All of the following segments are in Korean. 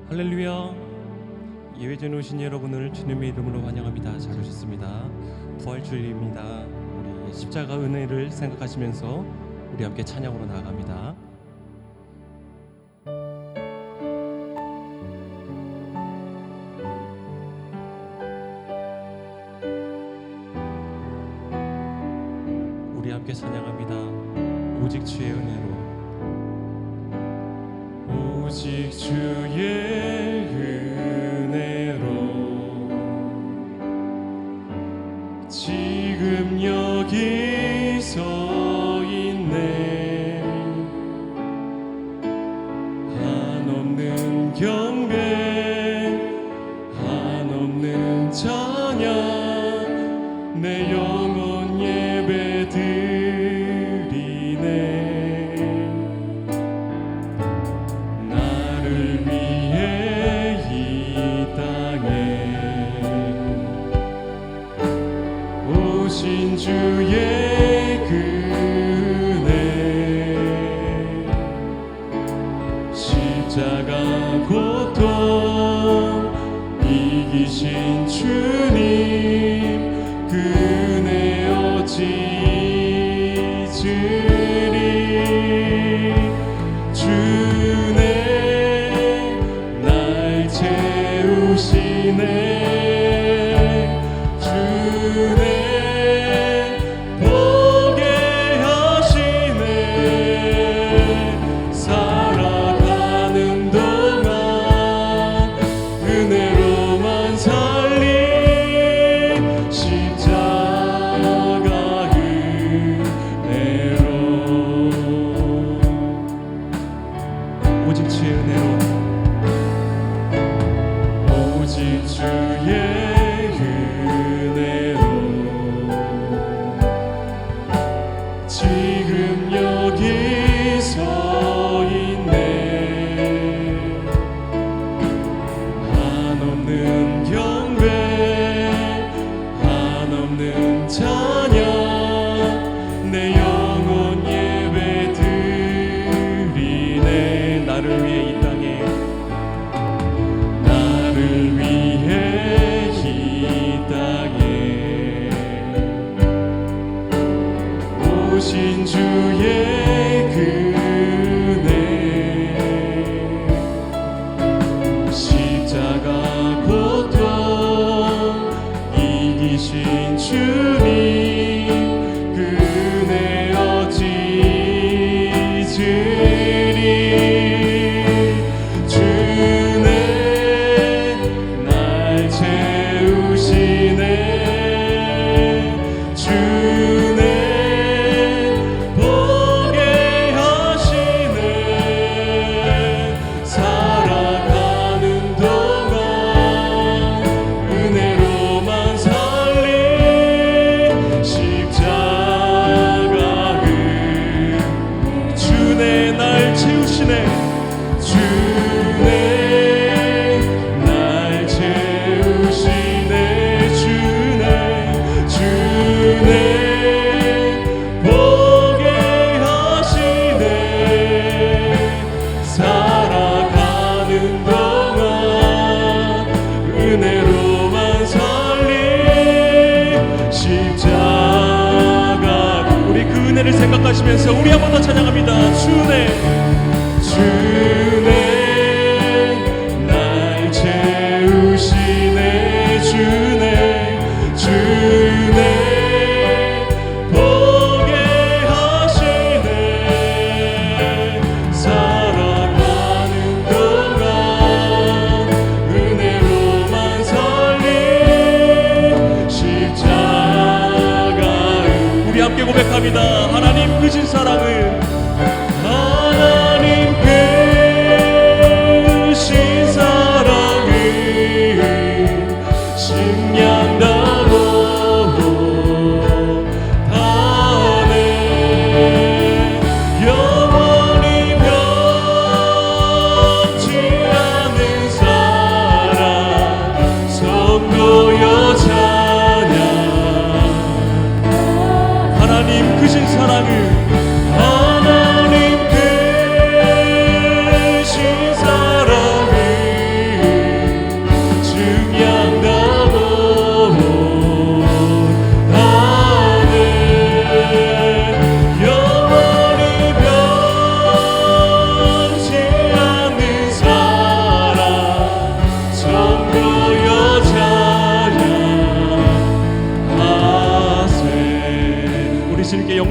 할렐루야. 예배전에 오신 여러분을 주님의 이름으로 환영합니다. 잘 오셨습니다. 부활주일입니다. 우리 십자가 은혜를 생각하시면서 우리 함께 찬양으로 나아갑니다. 우리 함께 찬양합니다. 오직 주의 은혜로. 오직 주의 은혜로 지금 여기 서 있네. 한없는 경배 한없는 찬양 내 영혼 예배 드리네. 오신 주의 은혜 십자가 고통 이기신 주님 그 은혜 어찌 잊으리. 주네 날 채우시네. 주네 지금 여기 서 있네. 한없는 경배 한없는 찬양 내 영혼 예배 드리네. 나를 위해 이 땅에 나를 위해 이 땅에 오신 주의 은혜 십자가 고통 이기신 주님 그 은혜 어찌 잊으리. 주네 날 채우시네. 주네 은혜를 생각하시면서 우리 한 번 더 찬양합니다. 주네 주네 날 채우시네. 주네 주네 보게 하시네. 살아가는 동안 은혜로만 살린 십자가. 우리 함께 고백합니다. 하나님 크신 사랑을 하나님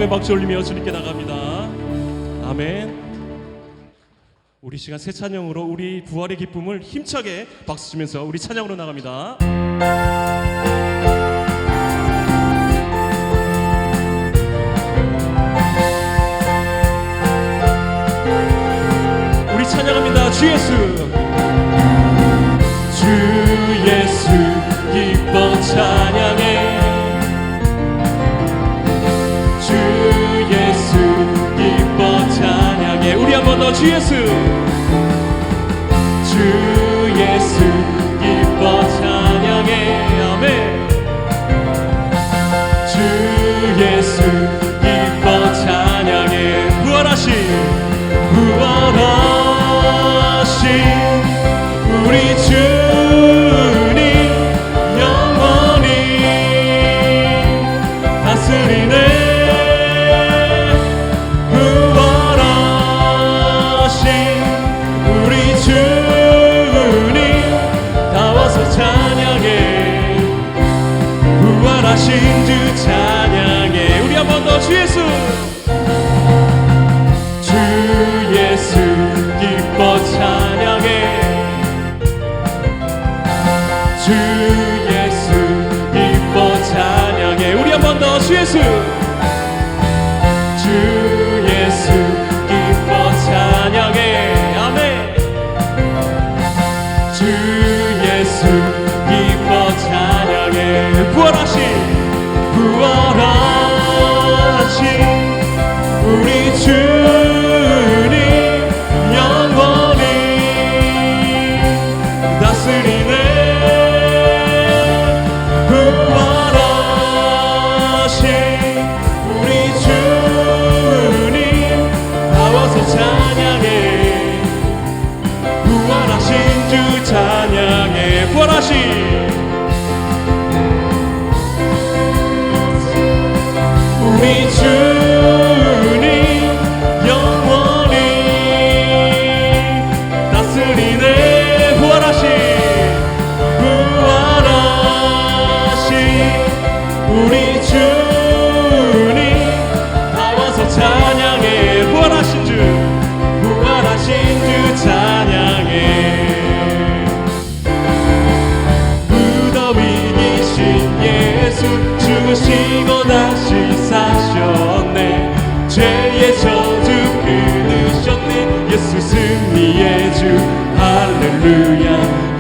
아멘 박수 올리며 주님께 나갑니다. 아멘. 우리 시간 새 찬양으로 우리 부활의 기쁨을 힘차게 박수 치면서 우리 찬양으로 나갑니다. 우리 찬양합니다. 주 예수, 주 예수 기뻐 찬양해. 주 예수 기뻐 찬양해. 우리 한 번 더 주 예수, 주 예수 기뻐 찬양해. 아멘. 주 예수 기뻐 찬양해. 부활하신 우리 주님 영원히 다스리네. 부활하신 주 찬양해. 우리 한 번 더 주 예수, 주 예수 기뻐 찬양해. 주 예수 기뻐 찬양해. 우리 한 번 더 주 예수, 주 예수 기뻐 찬양해. 아멘. 주 예수 기뻐 찬양해. 부활하신 우리 주님 영원히 다스리네. 부활하신 우리 주님 나와서 찬양해. 부활하신 주 찬양해. 부활하신 우리 주님 영원히 다스리네. 부활하신 우리 주님 나와서 찬양해. 부활하신 주 찬양해. 무덤 이기신 예수 죽으시고 다시 사셨네. 죄의 저주 끊으셨네. 예수 승리의 주 할렐루야.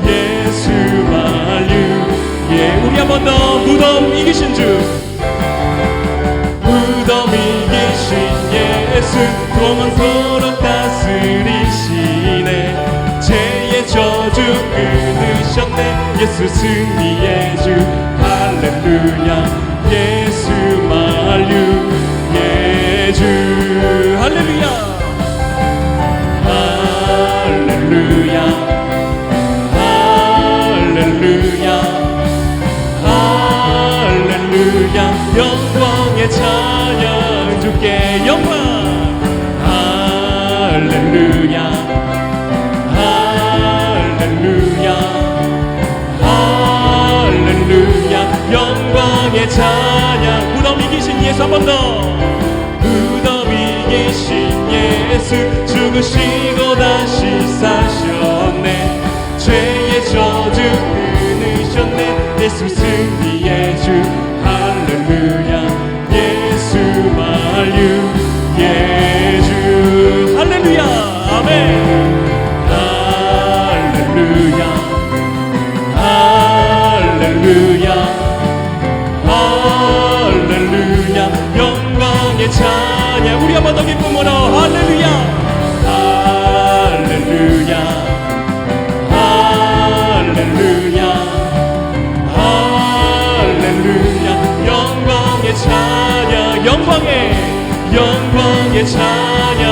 예수 할렐루야. 우리 한 번 더. 무덤 이기신 주, 무덤 이기신 예수 영원토록 다스리시네. 죄의 저주 끊으셨네. 예수 승리의 주 할렐루야. 예수 만류 예주 할렐루야. 할렐루야. 할렐루야. 할렐루야. 영광의 찬양 주께 영광. 할렐루야. 할렐루야. 할렐루야. 영광의 찬양. 무덤 이기신 예수 한 번 더. 무덤 이기신 예수 죽으시고 다시 사셨네. 죄의 저주 끊으셨네. 예수 승리의 주 할렐루야. 예수 만류 예주 할렐루야. 아멘. 할렐루야. 할렐루야. 할렐루야. 영광의 찬양. 우리 한 번 더 기쁨으로 할렐루야. 할렐루야. 할렐루야. 할렐루야. 영광의 찬양. 영광의 찬양.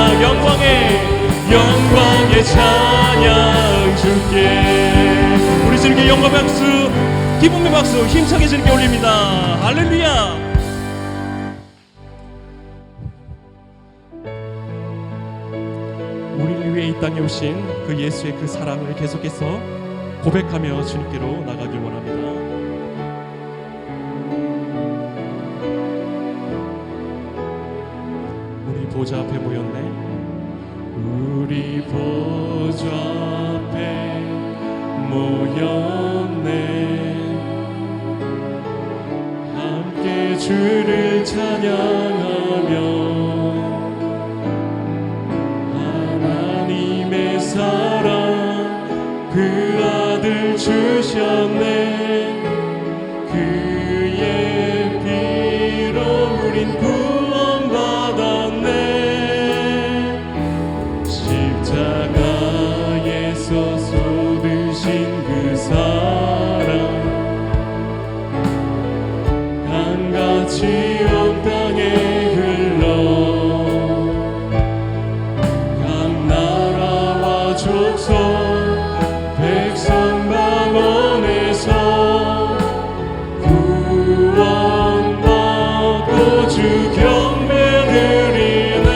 영광의 찬양 주께. 우리 주님께 영광 박수, 기쁨의 박수 힘차게 주님께 올립니다. 할렐루야. 우리를 위해 이 땅에 오신 그 예수의 그 사랑을 계속해서 고백하며 주님께로 나가길 원합니다. 보좌 앞에 모였네. 우리 보좌 앞에 모였네. 함께 주를 찬양하며 하나님의 사랑 그 아들 주셨네. 그의 피로 우린 구원받았네. 십자가에서 쏟으신 그 사랑 강같이 온 땅에 흘러 각 나라와 족속 백성 방언에서 구원받고 주 경배드리네.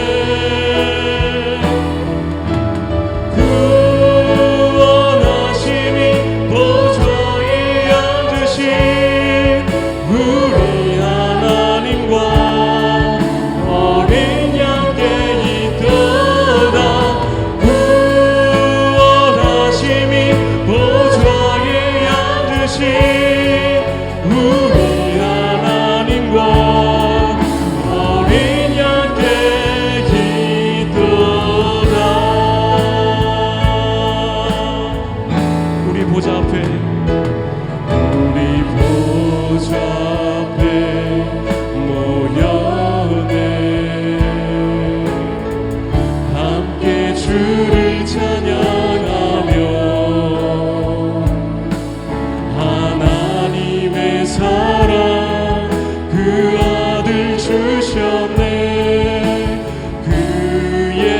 구원하심이 보좌에 앉으신 우리 하나님과 어린 양께 있도다. 구원하심이 보좌에 앉으신 우리 하나님과 어린 양께 있도다. 우리 보좌 앞에 우리 보좌 앞에 모여네. 함께 주를 찬양하며 하나님의 사랑 그 아들 주셨네. 그의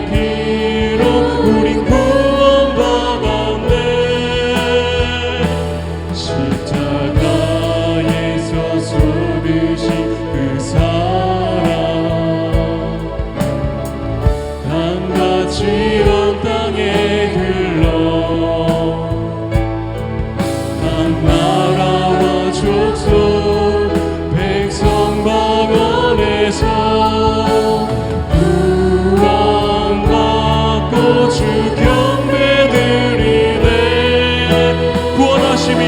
피로 우린 구원받았네. 십자가에서 쏟으신 그 사랑 강같이 온 땅에 흘러 각 나라와 족속 백성 방언에서 구원받고 주 경배드리네. 구원하심이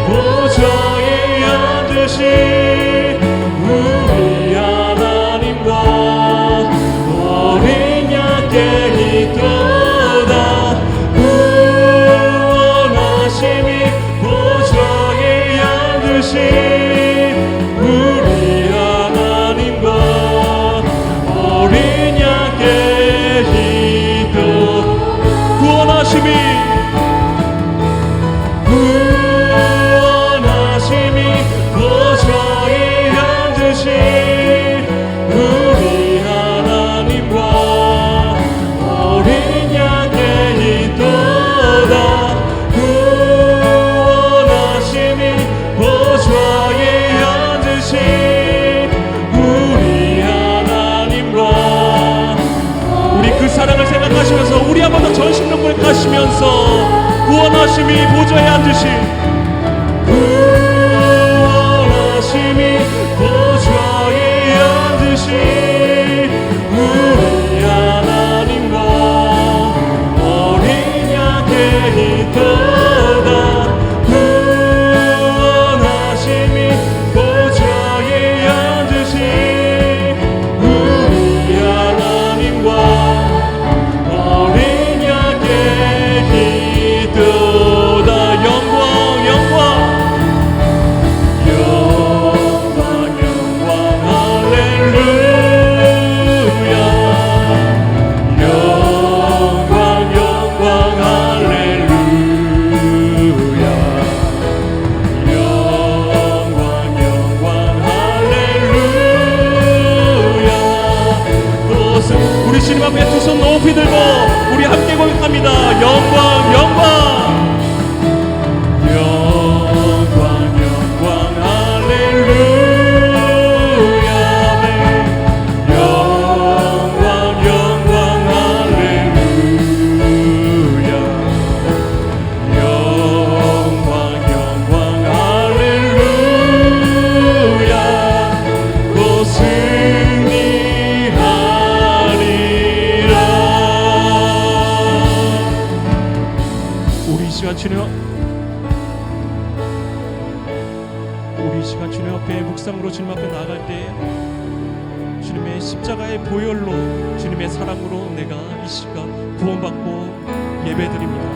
보좌에 앉으신 우리 하나님과 어린 양께 있도다. 구원하심이 보좌에 앉으신 우리 하나님과 어린 양께 있도다. 구원하심이 보좌에 앉으신 우리 하나님과 어린 양께 있도다. 구원하심이 보좌에 앉으신 우리 하나님과 우리 그 사랑을 생각하시면서 우리 한 번 더 전심로 고백하시면서 구원하심이 보좌에 앉으신 구원하심이 보좌에 앉으신 우리 하나님과 어린 양께 있도다. 구원하심이 보좌에 앉으신 우리 하나님과 어린 양께 있도다. 영광 주님 우리 이 시간 주님 앞에 묵상으로 주님 앞에 나아갈 때 주님의 십자가의 보혈로 주님의 사랑으로 내가 이 시간 구원받고 예배드립니다.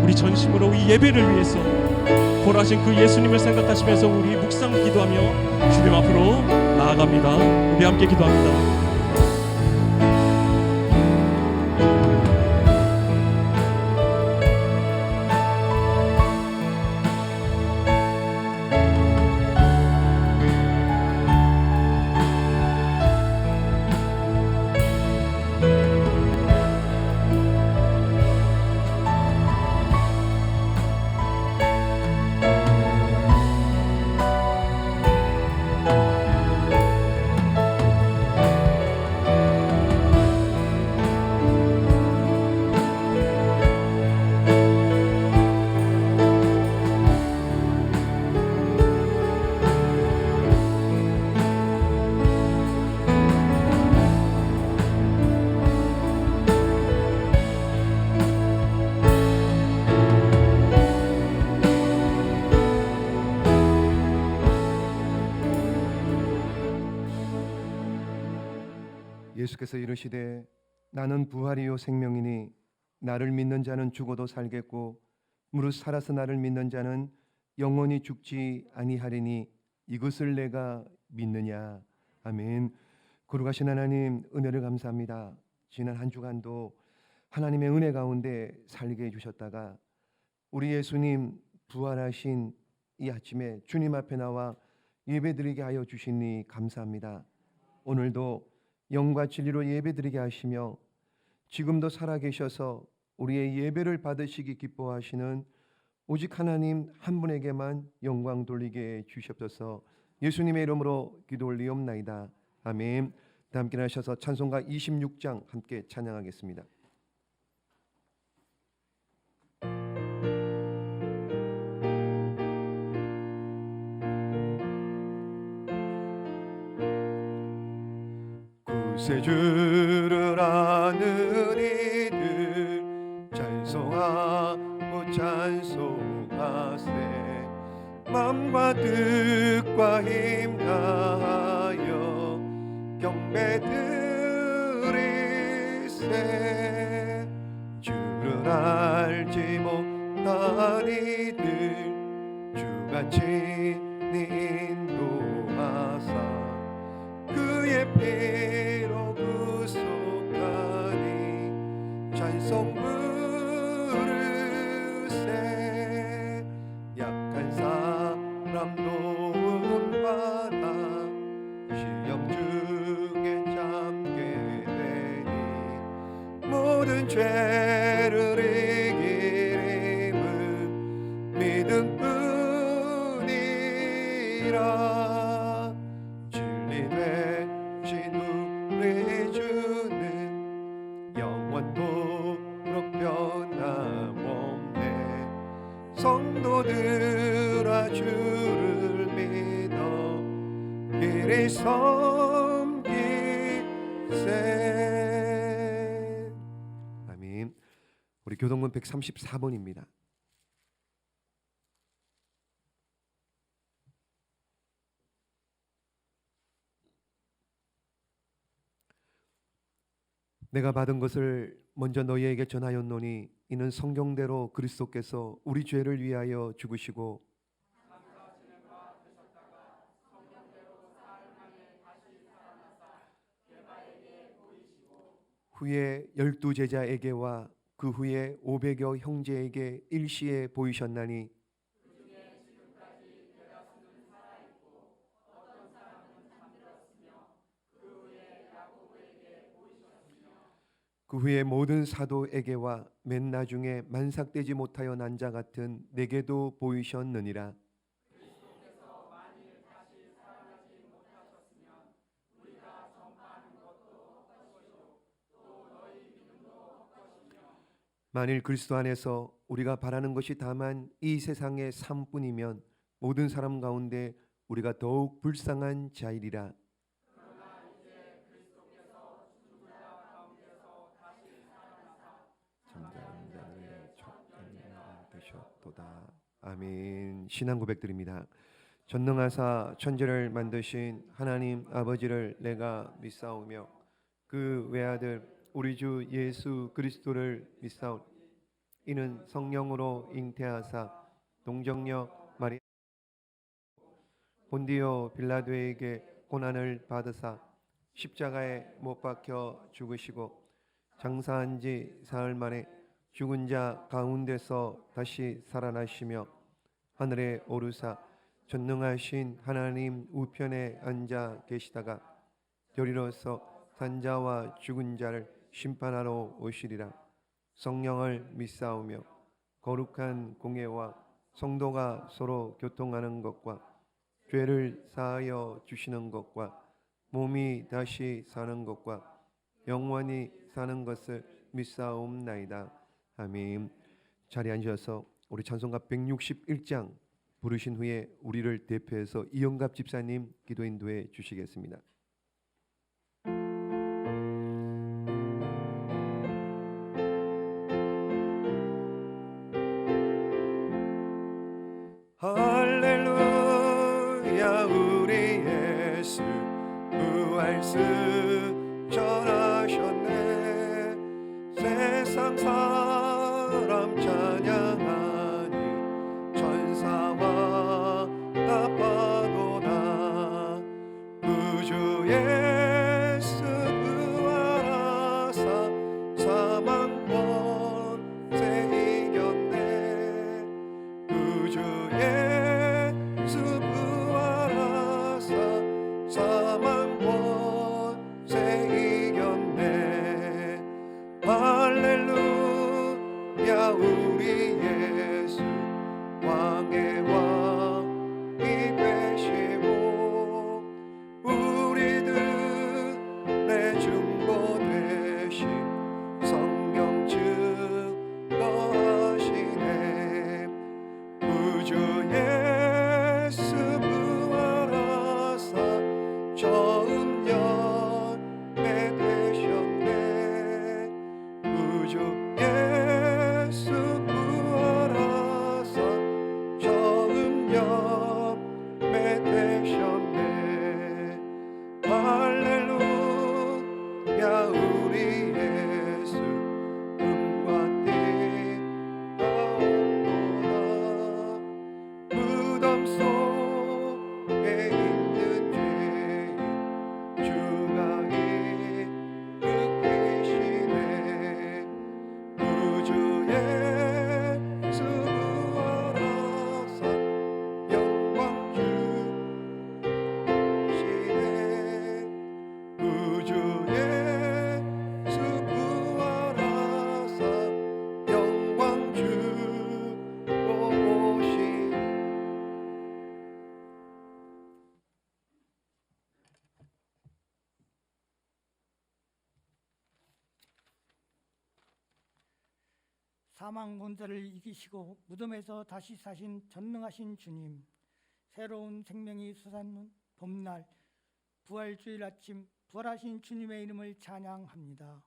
우리 전심으로 이 예배를 위해서 부활하신 그 예수님을 생각하시면서 우리 묵상 기도하며 주님 앞으로 나아갑니다. 우리 함께 기도합니다. 예수께서 이르시되 나는 부활이요 생명이니 나를 믿는 자는 죽어도 살겠고 무릇 살아서 나를 믿는 자는 영원히 죽지 아니하리니 이것을 내가 믿느냐. 아멘. 거룩하신 하나님, 은혜를 감사합니다. 지난 한 주간도 하나님의 은혜 가운데 살게 해주셨다가 우리 예수님 부활하신 이 아침에 주님 앞에 나와 예배드리게 하여 주시니 감사합니다. 오늘도 영과 진리로 예배드리게 하시며 지금도 살아계셔서 우리의 예배를 받으시기 기뻐하시는 오직 하나님 한 분에게만 영광 돌리게 주시옵소서. 예수님의 이름으로 기도 올리옵나이다. 아멘. 다 함께 하셔서 찬송가 26장 함께 찬양하겠습니다. 구세주를 아는 이들 찬송하고 찬송하세. 맘과 뜻과 힘 다하여 경배드리세. 주를 알지 못한 이들 주같이 인도하사 그의 피로 구속하니 찬송 부르세. 약한 사람 도움받아 시험 중에 잠게 되니 모든 죄를 이길 힘은 믿음 뿐이라. 진리 되신 우리 주는 영원토록 변함없네. 성도들아 주를 믿어 길이 섬기세. 아멘. 우리 교동문 134번입니다. 내가 받은 것을 먼저 너희에게 전하였노니 이는 성경대로 그리스도께서 우리 죄를 위하여 죽으시고 후에 12 제자에게와 그 후에 500여 형제에게 일시에 보이셨나니 그 후에 모든 사도에게와 맨 나중에 만삭되지 못하여 난 자 같은 내게도 보이셨느니라. 만일 그리스도 안에서 우리가 바라는 것이 다만 이 세상의 삶뿐이면 모든 사람 가운데 우리가 더욱 불쌍한 자이리라. 잠자는 자들의 촉감이라. 아멘. 신앙 고백드립니다. 전능하사 천지를 만드신 하나님 아버지를 내가 믿사오며 그 외아들 우리 주 예수 그리스도를 믿사오니 이는 성령으로 잉태하사 동정녀 마리 본디오 빌라도에게 고난을 받으사 십자가에 못 박혀 죽으시고 장사한 지 사흘 만에 죽은 자 가운데서 다시 살아나시며 하늘에 오르사 전능하신 하나님 우편에 앉아 계시다가 여리로서 산자와 죽은 자를 심판하러 오시리라. 성령을 믿사오며 거룩한 공예와 성도가 서로 교통하는 것과 죄를 사하여 주시는 것과 몸이 다시 사는 것과 영원히 사는 것을 믿사옵나이다. 아멘. 자리에 앉으셔서 우리 찬송가 161장 부르신 후에 우리를 대표해서 이영갑 집사님 기도 인도해 주시겠습니다. 할렐루야 우리 예수 부활승 전하셨네. 세상 사람 찬양하니 천사와 나파도다. 우주 예수 부활하사 사망 권세 이겼네. 우주 예수 부활하사 사망 권세 이겼네. 할렐루야 우리 예수 왕의 왕이 되시고 우리들의 중보 되신 성령 증거하시네. 우주 예수 부활하사 처음 열매 되셨네. 우주 예수 부활하사 처음 열매 되셨네. 할렐루야 우리 예수 음과 띠 가옵도다. 무덤 속에 있는 죄인 주가 일으키시네. 우주 예수 부활하사 영광 주시네. 우주 예수 부활하사 영광 주오시네. 사망 권세를 이기시고 무덤에서 다시 사신 전능하신 주님, 새로운 생명이 솟아는 봄날 부활주일 아침 부활하신 주님의 이름을 찬양합니다.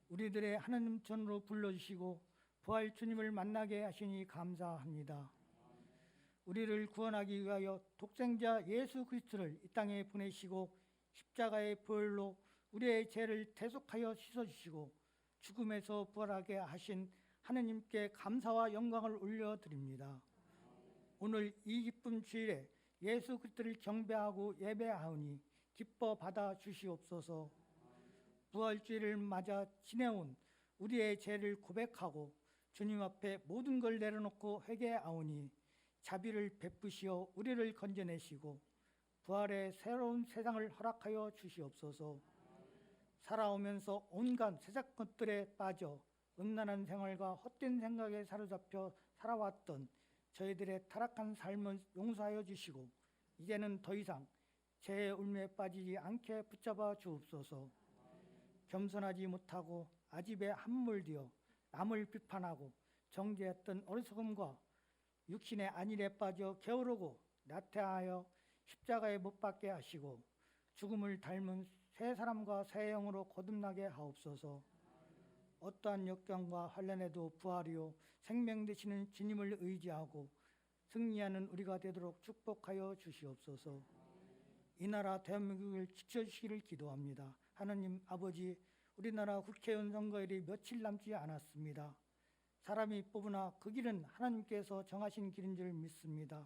우리들의 하나님 전으로 불러주시고 부활 주님을 만나게 하시니 감사합니다. 우리를 구원하기 위하여 독생자 예수 그리스도를 이 땅에 보내시고 십자가의 보혈로 우리의 죄를 대속하여 씻어주시고 죽음에서 부활하게 하신 하느님께 감사와 영광을 올려드립니다. 오늘 이 기쁜 주일에 예수 그리스도를 경배하고 예배하오니 기뻐 받아 주시옵소서. 부활주일을 맞아 지내온 우리의 죄를 고백하고 주님 앞에 모든 걸 내려놓고 회개하오니 자비를 베푸시어 우리를 건져내시고 부활의 새로운 세상을 허락하여 주시옵소서. 살아오면서 온갖 세상 것들에 빠져 음란한 생활과 헛된 생각에 사로잡혀 살아왔던 저희들의 타락한 삶을 용서하여 주시고 이제는 더 이상 죄의 울매에 빠지지 않게 붙잡아 주옵소서. 겸손하지 못하고 아집에 함몰되어 남을 비판하고 정죄했던 어리석음과 육신의 안일에 빠져 게으르고 나태하여 십자가에 못 박게 하시고 죽음을 닮은 새 사람과 새 영으로 거듭나게 하옵소서. 어떠한 역경과 환난에도 부활이요 생명 되시는 주님을 의지하고 승리하는 우리가 되도록 축복하여 주시옵소서. 이 나라 대한민국을 지켜주시기를 기도합니다. 하나님 아버지, 우리나라 국회의원 선거일이 며칠 남지 않았습니다. 사람이 뽑으나 그 길은 하나님께서 정하신 길인 줄 믿습니다.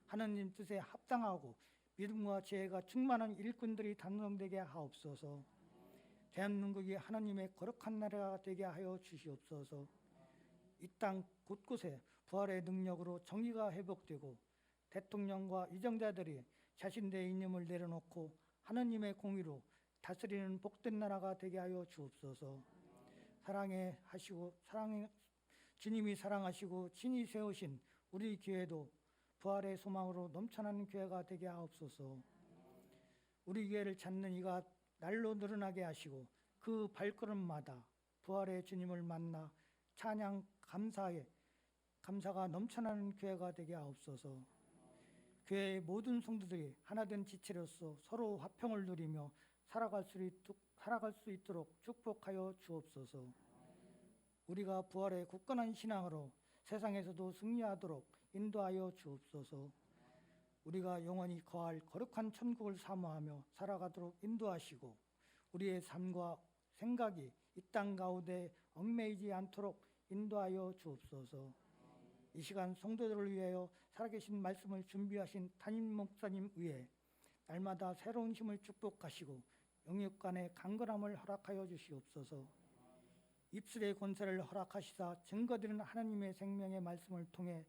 하나님 뜻에 합당하고 믿음과 지혜가 충만한 일꾼들이 당선되게 하옵소서. 대한민국이 하나님의 거룩한 나라가 되게 하여 주시옵소서. 이 땅 곳곳에 부활의 능력으로 정의가 회복되고 대통령과 위정자들이 자신들의 이념을 내려놓고 하나님의 공의로 다스리는 복된 나라가 되게 하여 주옵소서. 주님이 사랑하시고 친히 세우신 우리 교회도 부활의 소망으로 넘쳐나는 교회가 되게 하옵소서. 우리 교회를 찾는 이가 날로 늘어나게 하시고 그 발걸음마다 부활의 주님을 만나 찬양 감사가 넘쳐나는 교회가 되게 하옵소서. 교회의 모든 성도들이 하나된 지체로서 서로 화평을 누리며 살아갈 수 있도록 축복하여 주옵소서. 우리가 부활의 굳건한 신앙으로 세상에서도 승리하도록 인도하여 주옵소서. 우리가 영원히 거할 거룩한 천국을 사모하며 살아가도록 인도하시고 우리의 삶과 생각이 이 땅 가운데 얽매이지 않도록 인도하여 주옵소서. 이 시간 성도들을 위하여 살아계신 말씀을 준비하신 담임 목사님 위에 날마다 새로운 힘을 축복하시고 영육간의 강건함을 허락하여 주시옵소서. 입술의 권세를 허락하시사 증거되는 하나님의 생명의 말씀을 통해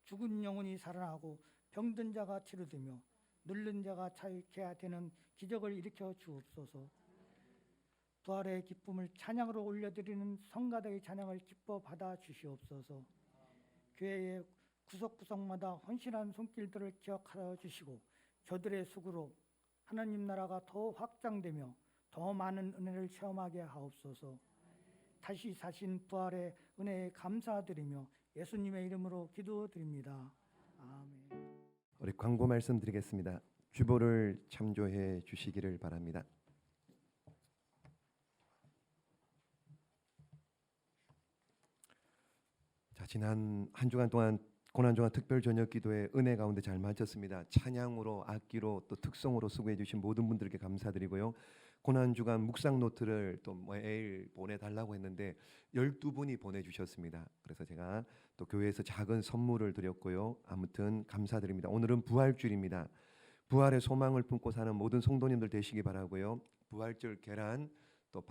죽은 영혼이 살아나고 병든 자가 치료되며 늙은 자가 자유케 되는 기적을 일으켜 주옵소서. 부활의 기쁨을 찬양으로 올려드리는 성가대의 찬양을 기뻐 받아 주시옵소서. 교회의 구석구석마다 헌신한 손길들을 기억하여 주시고 저들의 수고로 하나님 나라가 더 확장되며 더 많은 은혜를 체험하게 하옵소서. 다시 사신 부활의 은혜에 감사드리며 예수님의 이름으로 기도드립니다. 아멘. 우리 광고 말씀드리겠습니다. 주보를 참조해 주시기를 바랍니다. 자, 지난 한 주간 동안 고난주간 특별 저녁 기도회 은혜 가운데 잘 마쳤습니다. 찬양으로, 악기로, 또 특송으로 수고해 주신 모든 분들께 감사드리고요. 고난주간 묵상 노트를 또 매일 보내달라고 했는데 12분이 보내주셨습니다. 그래서 제가 또 교회에서 작은 선물을 드렸고요. 아무튼 감사드립니다. 오늘은 부활주일입니다. 부활의 소망을 품고 사는 모든 성도님들 되시기 바라고요. 부활절 계란 또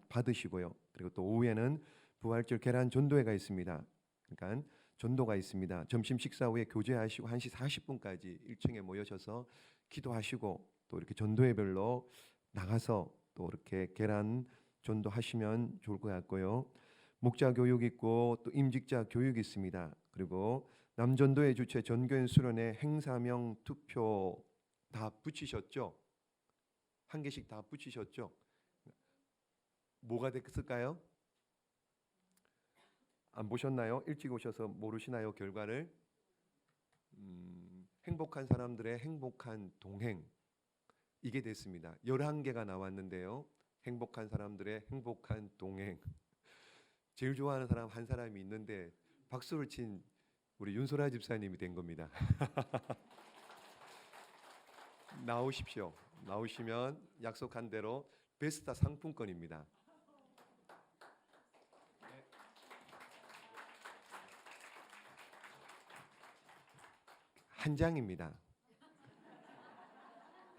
받으시고요. 그리고 또 오후에는 부활절 계란 전도회가 있습니다. 그러니까 전도가 있습니다. 점심 식사 후에 교제하시고 1시 40분까지 1층에 모여셔서 기도하시고 또 이렇게 전도회별로 나가서 또 이렇게 계란 전도하시면 좋을 것 같고요. 목자 교육 있고 또 임직자 교육 있습니다. 그리고 남전도회 주최 전교인 수련회 행사명 투표 다 붙이셨죠? 한 개씩 다 붙이셨죠? 뭐가 됐을까요? 안 보셨나요? 일찍 오셔서 모르시나요? 결과를? 행복한 사람들의 행복한 동행 이게 됐습니다. 11개가 나왔는데요. 행복한 사람들의 행복한 동행. 제일 좋아하는 사람 한 사람이 있는데 박수를 친 우리 윤소라 집사님이 된 겁니다. 나오십시오. 나오시면 약속한 대로 베스타 상품권입니다. 한 장입니다.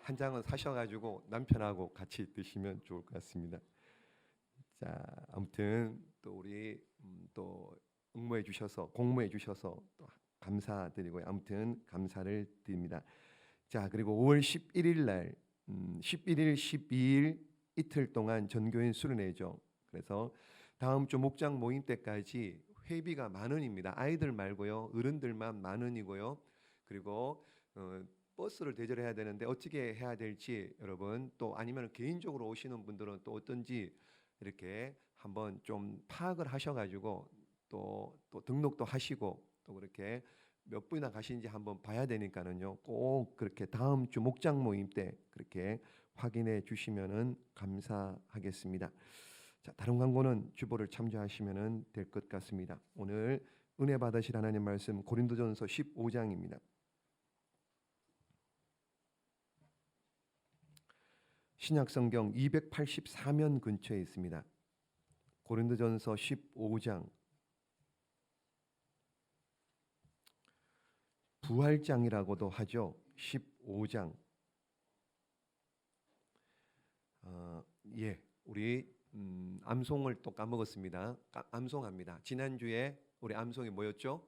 한 장은 사셔가지고 남편하고 같이 드시면 좋을 것 같습니다. 자, 아무튼 또 우리 또 응모해 주셔서 공모해 주셔서 또 감사드리고요. 아무튼 감사를 드립니다. 자, 그리고 5월 11일 날 11일, 12일 이틀 동안 전교인 수련회죠. 그래서 다음 주 목장 모임 때까지 회비가 10,000원입니다. 아이들 말고요. 어른들만 10,000원이고요. 그리고 버스를 대절해야 되는데 어떻게 해야 될지 여러분 또 아니면 개인적으로 오시는 분들은 또 어떤지 이렇게 한번 좀 파악을 하셔가지고 또 등록도 하시고 또 그렇게 몇 분이나 가시는지 한번 봐야 되니까는요. 꼭 그렇게 다음 주 목장 모임 때 그렇게 확인해 주시면은 감사하겠습니다. 자, 다른 광고는 주보를 참조하시면은 될 것 같습니다. 오늘 은혜 받으실 하나님 말씀 고린도전서 15장입니다. 신약성경 284면 근처에 있습니다. 고린도전서 15장 부활장이라고도 하죠. 15장. 우리 암송을 또 까먹었습니다. 암송합니다. 지난주에 우리 암송이 뭐였죠?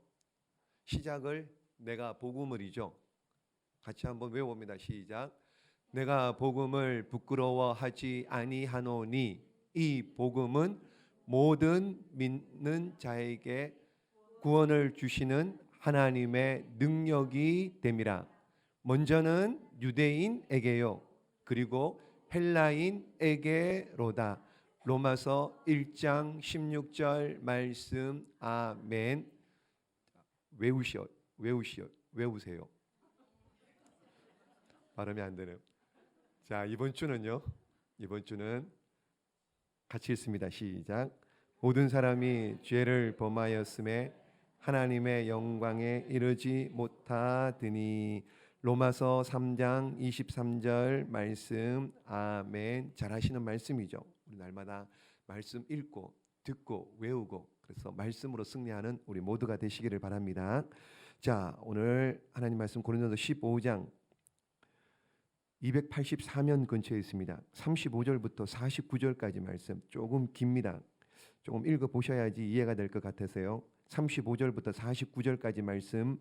시작을 내가 복음을이죠. 같이 한번 외워봅니다. 시작. 내가 복음을 부끄러워하지 아니하노니 이 복음은 모든 믿는 자에게 구원을 주시는 하나님의 능력이 됨이라. 먼저는 유대인에게요, 그리고 헬라인에게로다. 로마서 1장 16절 말씀. 아멘. 외우세요. 발음이 안 되네요. 자, 이번 주는 같이 읽습니다. 시작. 모든 사람이 죄를 범하였음에 하나님의 영광에 이르지 못하더니. 로마서 3장 23절 말씀. 아멘. 잘하시는 말씀이죠. 우리 날마다 말씀 읽고 듣고 외우고, 그래서 말씀으로 승리하는 우리 모두가 되시기를 바랍니다. 자, 오늘 하나님 말씀 고린도서 15장 284면 근처에 있습니다. 35절부터 49절까지 말씀 조금 깁니다. 조금 읽어보셔야지 이해가 될 것 같아서요. 35절부터 49절까지 말씀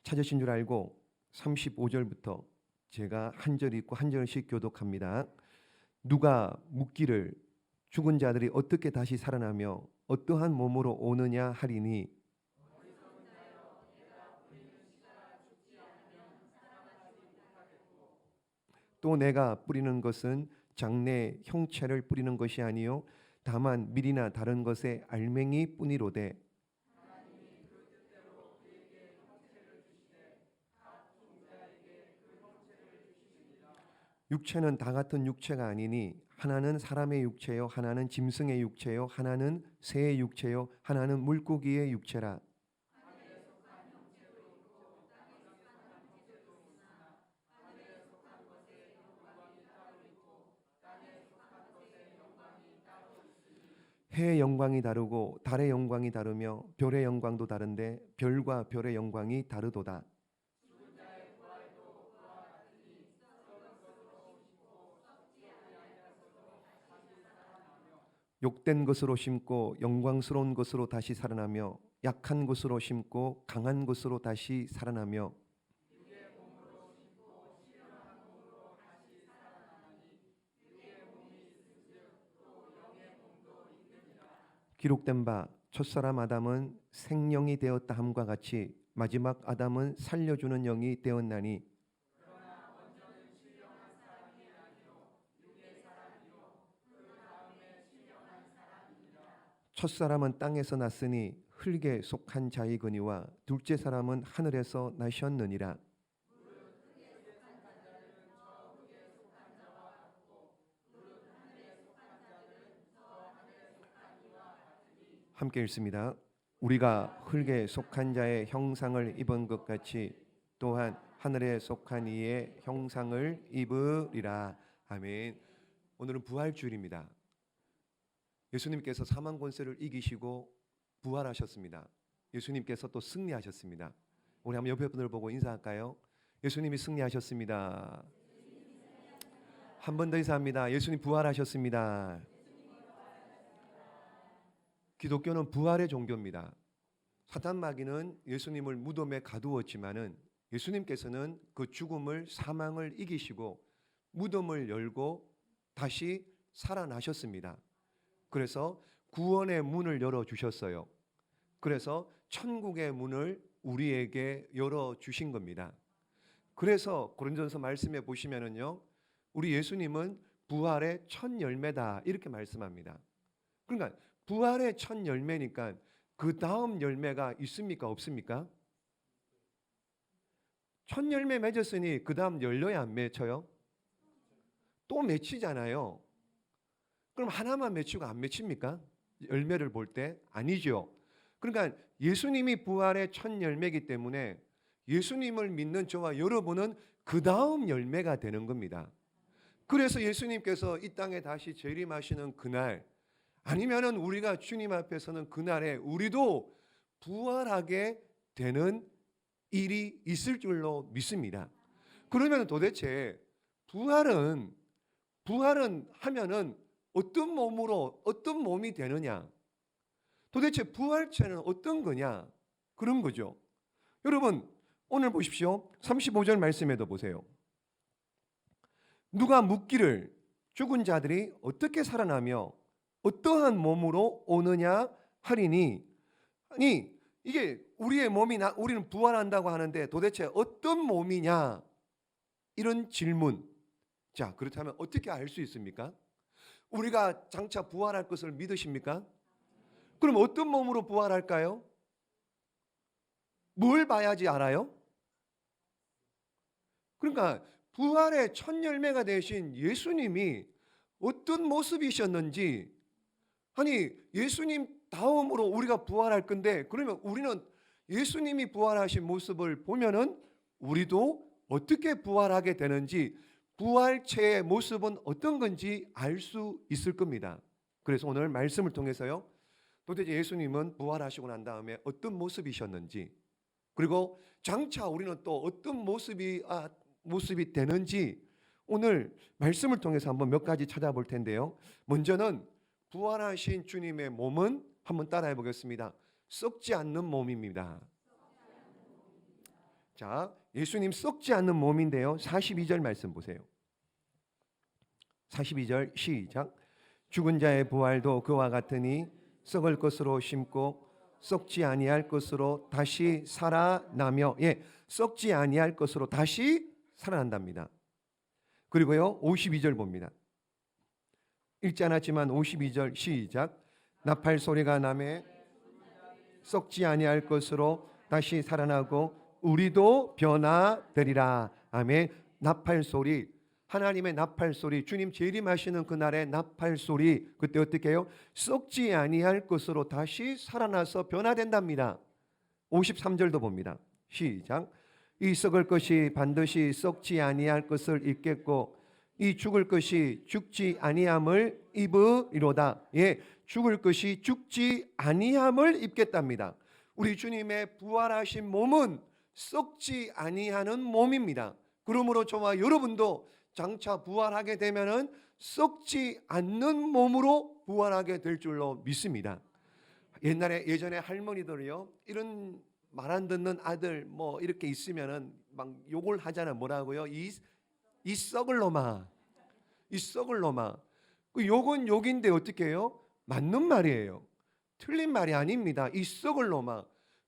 찾으신 줄 알고 35절부터 제가 한 절 읽고 한 절씩 교독합니다. 누가 묻기를 죽은 자들이 어떻게 다시 살아나며 어떠한 몸으로 오느냐 하리니, 또 내가 뿌리는 것은 장래 형체를 뿌리는 것이 아니요 다만 밀이나 다른 것의 알맹이 뿐이로되, 육체는 다 같은 육체가 아니니 하나는 사람의 육체요, 하나는 짐승의 육체요, 하나는 새의 육체요, 하나는 물고기의 육체라. 해의 영광이 다르고 달의 영광이 다르며 별의 영광도 다른데 별과 별의 영광이 다르도다. 욕된 것으로 심고 영광스러운 것으로 다시 살아나며 약한 것으로 심고 강한 것으로 다시 살아나며 기록된 바 첫사람 아담은 생령이 되었다 함과 같이 마지막 아담은 살려주는 영이 되었나니, 첫사람은 땅에서 났으니 흙에 속한 자이거니와 둘째 사람은 하늘에서 나셨느니라. 함께 읽습니다. 우리가 흙에 속한 자의 형상을 입은 것 같이 또한 하늘에 속한 이의 형상을 입으리라. 아멘. 오늘은 부활주일입니다. 예수님께서 사망 권세를 이기시고 부활하셨습니다. 예수님께서 또 승리하셨습니다. 우리 한번 옆에 분들 보고 인사할까요? 예수님이 승리하셨습니다. 한 번 더 인사합니다. 예수님 부활하셨습니다. 기독교는 부활의 종교입니다. 사탄 마귀는 예수님을 무덤에 가두었지만은 예수님께서는 그 죽음을, 사망을 이기시고 무덤을 열고 다시 살아나셨습니다. 그래서 구원의 문을 열어주셨어요. 그래서 천국의 문을 우리에게 열어주신 겁니다. 그래서 고린도전서 말씀에 보시면은요, 우리 예수님은 부활의 첫 열매다 이렇게 말씀합니다. 그러니까 부활의 첫 열매니까 그 다음 열매가 있습니까? 없습니까? 첫 열매 맺었으니 그 다음 열려야 안 맺혀요? 또 맺히잖아요. 그럼 하나만 맺히고 안 맺힙니까? 열매를 볼 때? 아니죠. 그러니까 예수님이 부활의 첫 열매이기 때문에 예수님을 믿는 저와 여러분은 그 다음 열매가 되는 겁니다. 그래서 예수님께서 이 땅에 다시 재림하시는 그날, 아니면은 우리가 주님 앞에 서는 그날에 우리도 부활하게 되는 일이 있을 줄로 믿습니다. 그러면 도대체 부활은 하면은 어떤 몸으로 어떤 몸이 되느냐? 도대체 부활체는 어떤 거냐? 그런 거죠. 여러분 오늘 보십시오. 35절 말씀에도 보세요. 누가 묻기를 죽은 자들이 어떻게 살아나며 어떠한 몸으로 오느냐 하리니, 아니 이게 우리의 몸이나 우리는 부활한다고 하는데 도대체 어떤 몸이냐, 이런 질문. 자, 그렇다면 어떻게 알 수 있습니까? 우리가 장차 부활할 것을 믿으십니까? 그럼 어떤 몸으로 부활할까요? 뭘 봐야지 알아요? 그러니까 부활의 첫 열매가 되신 예수님이 어떤 모습이셨는지, 아니 예수님 다음으로 우리가 부활할 건데 그러면 우리는 예수님이 부활하신 모습을 보면은 우리도 어떻게 부활하게 되는지, 부활체의 모습은 어떤 건지 알 수 있을 겁니다. 그래서 오늘 말씀을 통해서요, 도대체 예수님은 부활하시고 난 다음에 어떤 모습이셨는지, 그리고 장차 우리는 또 어떤 모습이 되는지 오늘 말씀을 통해서 한번 몇 가지 찾아볼 텐데요. 먼저는 부활하신 주님의 몸은 한번 따라해 보겠습니다. 썩지 않는 몸입니다. 자, 예수님 썩지 않는 몸인데요. 42절 말씀 보세요. 42절 시작. 죽은 자의 부활도 그와 같으니 썩을 것으로 심고 썩지 아니할 것으로 다시 살아나며, 썩지 아니할 것으로 다시 살아난답니다. 그리고요 52절 봅니다. 읽지 않았지만 52절 시작. 나팔 소리가 나매 썩지 아니할 것으로 다시 살아나고 우리도 변화되리라. 아멘. 나팔 소리, 하나님의 나팔 소리, 주님 재림하시는 그날의 나팔 소리, 그때 어떻게 해요? 썩지 아니할 것으로 다시 살아나서 변화된답니다. 53절도 봅니다. 시작. 이 썩을 것이 반드시 썩지 아니할 것을 입겠고 이 죽을 것이 죽지 아니함을 입으리로다. 죽을 것이 죽지 아니함을 입겠답니다. 우리 주님의 부활하신 몸은 썩지 아니하는 몸입니다. 그러므로 저와 여러분도 장차 부활하게 되면은 썩지 않는 몸으로 부활하게 될 줄로 믿습니다. 예전에 할머니들이요, 이런 말 안 듣는 아들 뭐 이렇게 있으면은 막 욕을 하잖아요. 뭐라고요? 이 썩을 놈아, 이 썩을 놈아. 그 욕은 욕인데 어떻게 해요? 맞는 말이에요. 틀린 말이 아닙니다. 이 썩을 놈아.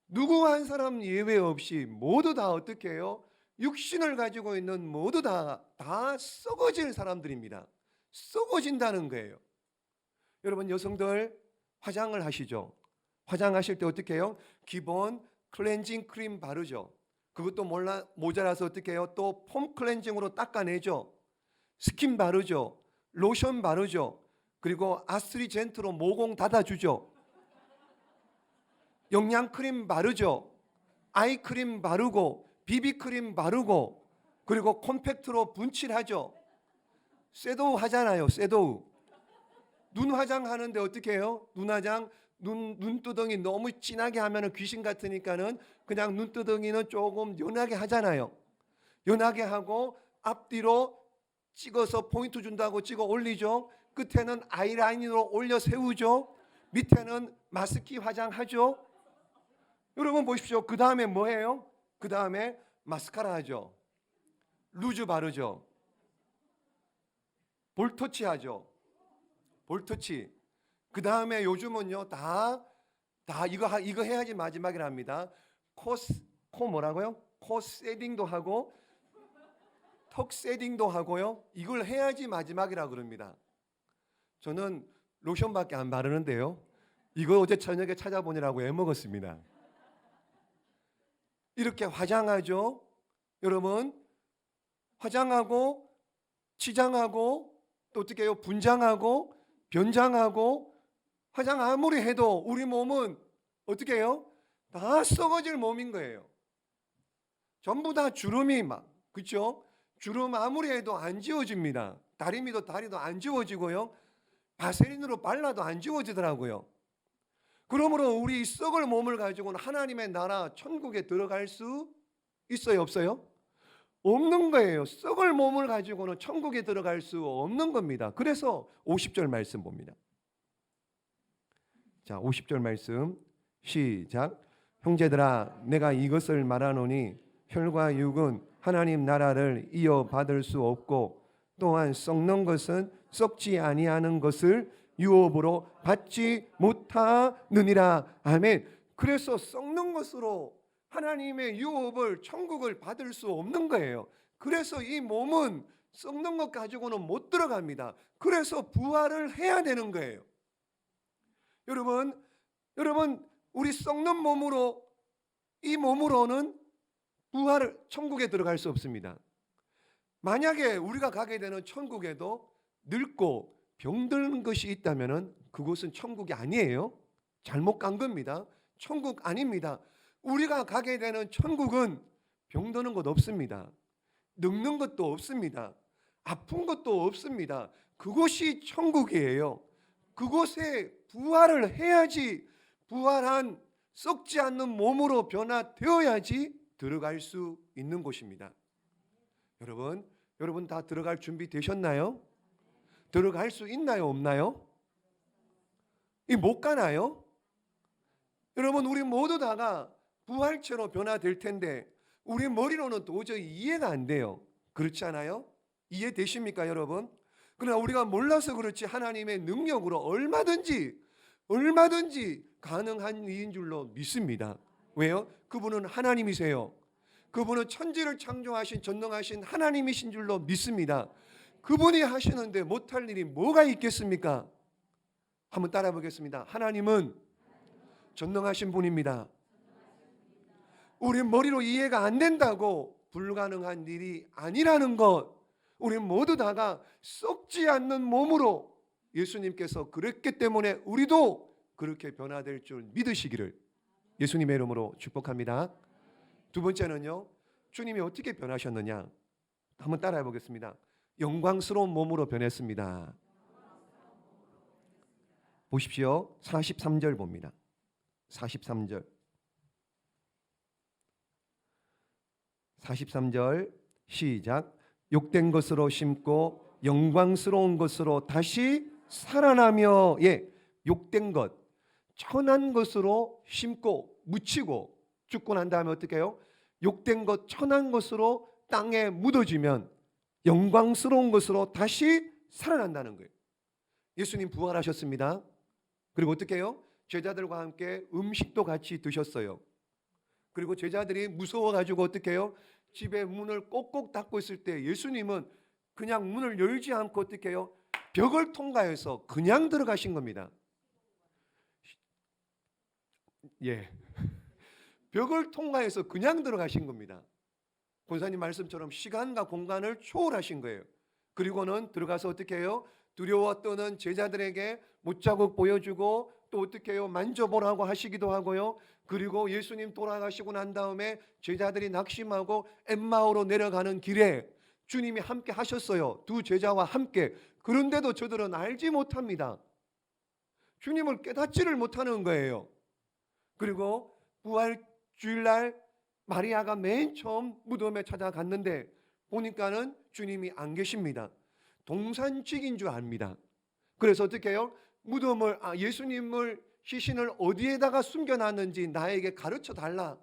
누구 한 사람 예외 없이 모두 다 어떻게 해요? 육신을 가지고 있는 모두 다 썩어질 사람들입니다. 썩어진다는 거예요. 여러분 여성들 화장을 하시죠? 화장하실 때 어떻게 해요? 기본 클렌징 크림 바르죠. 그것도 모자라서 어떻게 해요? 또 폼 클렌징으로 닦아내죠. 스킨 바르죠. 로션 바르죠. 그리고 아스트리젠트로 모공 닫아주죠. 영양크림 바르죠. 아이크림 바르고 비비크림 바르고 그리고 콤팩트로 분칠하죠. 섀도우 하잖아요. 섀도우. 눈 화장하는데 어떻게 해요? 눈 화장, 눈두덩이 너무 진하게 하면 귀신 같으니까는 그냥 눈두덩이는 조금 연하게 하잖아요. 연하게 하고 앞뒤로 찍어서 포인트 준다고 찍어 올리죠. 끝에는 아이라인으로 올려 세우죠. 밑에는 마스키 화장하죠. 여러분 보십시오. 그 다음에 뭐예요? 그 다음에 마스카라 하죠. 루즈 바르죠. 볼터치 하죠. 볼터치. 그 다음에 요즘은요 다 이거 해야지 마지막이랍니다. 코 뭐라고요? 코 쉐딩도 하고 턱 쉐딩도 하고요. 이걸 해야지 마지막이라 그럽니다. 저는 로션밖에 안 바르는데요. 이거 어제 저녁에 찾아보느라고 애먹었습니다. 이렇게 화장하죠. 여러분 화장하고 치장하고 또 어떻게 해요? 분장하고 변장하고 화장 아무리 해도 우리 몸은 어떻게 해요? 다 썩어질 몸인 거예요. 전부 다 주름이 막, 그렇죠? 주름 아무리 해도 안 지워집니다. 다리미도 다리도 안 지워지고요. 바세린으로 발라도 안 지워지더라고요. 그러므로 우리 썩을 몸을 가지고는 하나님의 나라 천국에 들어갈 수 있어요, 없어요? 없는 거예요. 썩을 몸을 가지고는 천국에 들어갈 수 없는 겁니다. 그래서 50절 말씀 봅니다. 자, 50절 말씀 시작. 형제들아, 내가 이것을 말하노니 혈과 육은 하나님 나라를 이어받을 수 없고 또한 썩는 것은 썩지 아니하는 것을 유업으로 받지 못하느니라. 아멘. 그래서 썩는 것으로 하나님의 유업을 천국을 받을 수 없는 거예요. 그래서 이 몸은 썩는 것 가지고는 못 들어갑니다. 그래서 부활을 해야 되는 거예요. 여러분 우리 썩는 몸으로 이 몸으로는 부활을 천국에 들어갈 수 없습니다. 만약에 우리가 가게 되는 천국에도 늙고 병드는 것이 있다면은 그곳은 천국이 아니에요. 잘못 간 겁니다. 천국 아닙니다. 우리가 가게 되는 천국은 병드는 것 없습니다. 늙는 것도 없습니다. 아픈 것도 없습니다. 그곳이 천국이에요. 그곳에 부활을 해야지, 부활한 썩지 않는 몸으로 변화되어야지 들어갈 수 있는 곳입니다. 여러분 다 들어갈 준비 되셨나요? 들어갈 수 있나요, 없나요? 못 가나요? 여러분, 우리 모두 다가 부활체로 변화될 텐데 우리 머리로는 도저히 이해가 안 돼요. 그렇지 않아요? 이해되십니까, 여러분? 그러나 우리가 몰라서 그렇지 하나님의 능력으로 얼마든지 가능한 일인 줄로 믿습니다. 왜요? 그분은 하나님이세요. 그분은 천지를 창조하신 전능하신 하나님이신 줄로 믿습니다. 그분이 하시는데 못할 일이 뭐가 있겠습니까? 한번 따라 보겠습니다. 하나님은 전능하신 분입니다. 우리 머리로 이해가 안 된다고 불가능한 일이 아니라는 것, 우리 모두 다가 썩지 않는 몸으로 예수님께서 그랬기 때문에 우리도 그렇게 변화될 줄 믿으시기를 예수님의 이름으로 축복합니다. 두 번째는요, 주님이 어떻게 변하셨느냐? 한번 따라해 보겠습니다. 영광스러운 몸으로 변했습니다. 보십시오. 43절 봅니다. 43절 시작. 욕된 것으로 심고 영광스러운 것으로 다시 살아나며, 욕된 것, 천한 것으로 심고 묻히고 죽고 난 다음에 어떻게 해요? 욕된 것, 천한 것으로 땅에 묻어지면 영광스러운 것으로 다시 살아난다는 거예요. 예수님 부활하셨습니다. 그리고 어떻게 해요? 제자들과 함께 음식도 같이 드셨어요. 그리고 제자들이 무서워가지고 어떻게 해요? 집에 문을 꼭꼭 닫고 있을 때 예수님은 그냥 문을 열지 않고 어떻게 해요? 벽을 통과해서 그냥 들어가신 겁니다. 벽을 통과해서 그냥 들어가신 겁니다. 권사님 말씀처럼 시간과 공간을 초월하신 거예요. 그리고는 들어가서 어떻게 해요? 두려워 떠는 제자들에게 못자국 보여주고 또 어떻게 해요? 만져보라고 하시기도 하고요. 그리고 예수님 돌아가시고 난 다음에 제자들이 낙심하고 엠마오로 내려가는 길에 주님이 함께 하셨어요. 두 제자와 함께. 그런데도 저들은 알지 못합니다. 주님을 깨닫지를 못하는 거예요. 그리고 부활 주일날 마리아가 맨 처음 무덤에 찾아갔는데 보니까는 주님이 안 계십니다. 동산직인 줄 압니다. 그래서 어떻게 해요? 무덤을, 예수님을 시신을 어디에다가 숨겨놨는지 나에게 가르쳐 달라.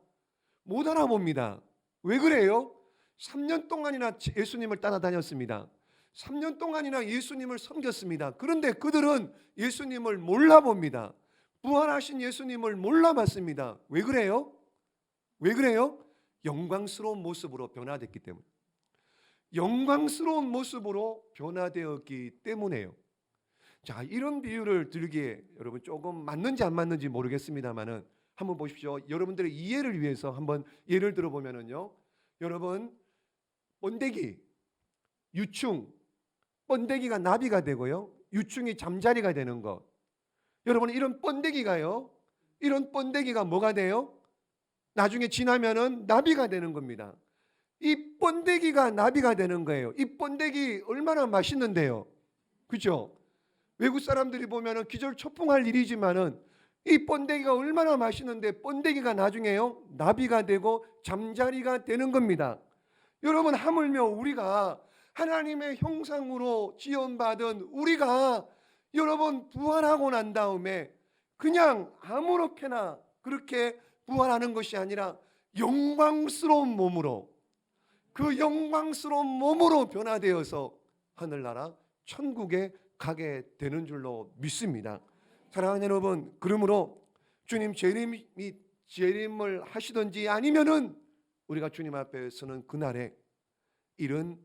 못 알아봅니다. 왜 그래요? 3년 동안이나 예수님을 따라다녔습니다. 3년 동안이나 예수님을 섬겼습니다. 그런데 그들은 예수님을 몰라봅니다. 부활하신 예수님을 몰라봤습니다. 왜 그래요? 왜 그래요? 영광스러운 모습으로 변화됐기 때문에. 영광스러운 모습으로 변화되었기 때문에요. 자, 이런 비유를 들기에 여러분 조금 맞는지 안 맞는지 모르겠습니다만은 한번 보십시오. 여러분들의 이해를 위해서 한번 예를 들어보면은요, 여러분 번데기, 유충, 번데기가 나비가 되고요, 유충이 잠자리가 되는 것. 여러분 이런 번데기가요, 이런 번데기가 뭐가 돼요? 나중에 지나면은 나비가 되는 겁니다. 이 번데기가 나비가 되는 거예요. 이 번데기 얼마나 맛있는데요. 그죠? 외국 사람들이 보면은 기절초풍할 일이지만은 이 번데기가 얼마나 맛있는데 번데기가 나중에요 나비가 되고 잠자리가 되는 겁니다. 여러분, 하물며 우리가 하나님의 형상으로 지원받은 우리가 여러분 부활하고 난 다음에 그냥 아무렇게나 그렇게 부활하는 것이 아니라 영광스러운 몸으로, 그 영광스러운 몸으로 변화되어서 하늘나라 천국에 가게 되는 줄로 믿습니다. 사랑하는 여러분, 그러므로 주님 재림을 하시든지 아니면은 우리가 주님 앞에 서는 그날에 이런